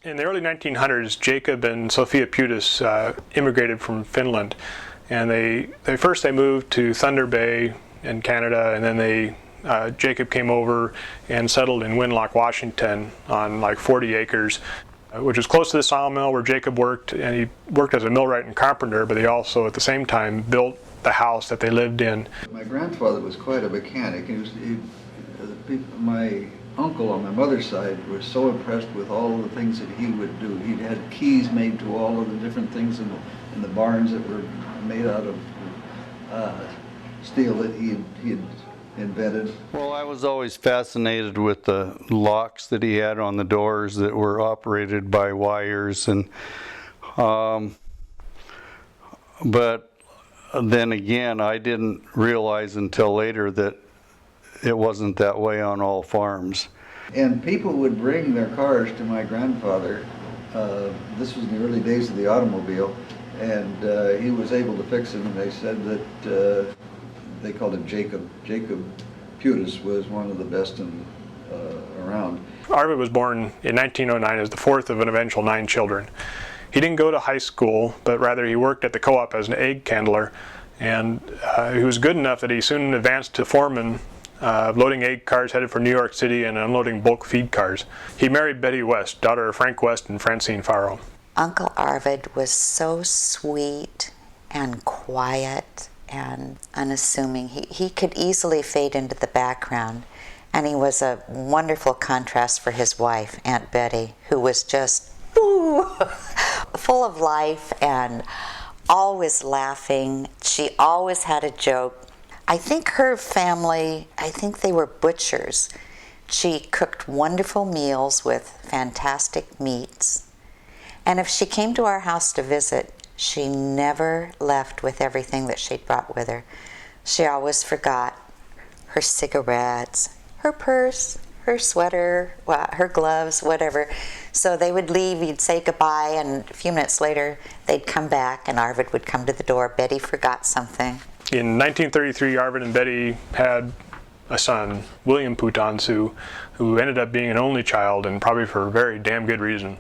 In the early 1900s, Jacob and Sophia Putas immigrated from Finland, and they moved to Thunder Bay in Canada, and then Jacob came over and settled in Winlock, Washington, on like 40 acres, which was close to the sawmill where Jacob worked, and he worked as a millwright and carpenter, but he also at the same time built the house that they lived in. My grandfather was quite a mechanic. My uncle on my mother's side was so impressed with all of the things that he would do. He'd had keys made to all of the different things in the barns that were made out of steel that he had invented. Well, I was always fascinated with the locks that he had on the doors that were operated by wires, and but then again, I didn't realize until later that it wasn't that way on all farms. And people would bring their cars to my grandfather. This was in the early days of the automobile, and he was able to fix them, and they said that they called him Jacob. Jacob Putas was one of the best around. Arvid was born in 1909 as the fourth of an eventual 9 children. He didn't go to high school, but rather he worked at the co-op as an egg candler, and he was good enough that he soon advanced to foreman, loading egg cars headed for New York City and unloading bulk feed cars. He married Betty West, daughter of Frank West and Francine Faro. Uncle Arvid was so sweet and quiet and unassuming. He could easily fade into the background, and he was a wonderful contrast for his wife, Aunt Betty, who was just full of life and always laughing. She always had a joke. I think her family, they were butchers. She cooked wonderful meals with fantastic meats. And if she came to our house to visit, she never left with everything that she'd brought with her. She always forgot her cigarettes, her purse, her sweater, her gloves, whatever. So they would leave, you'd say goodbye, and a few minutes later they'd come back and Arvid would come to the door. Betty forgot something. In 1933, Arvid and Betty had a son, William Putaansuu, who ended up being an only child, and probably for a very damn good reason.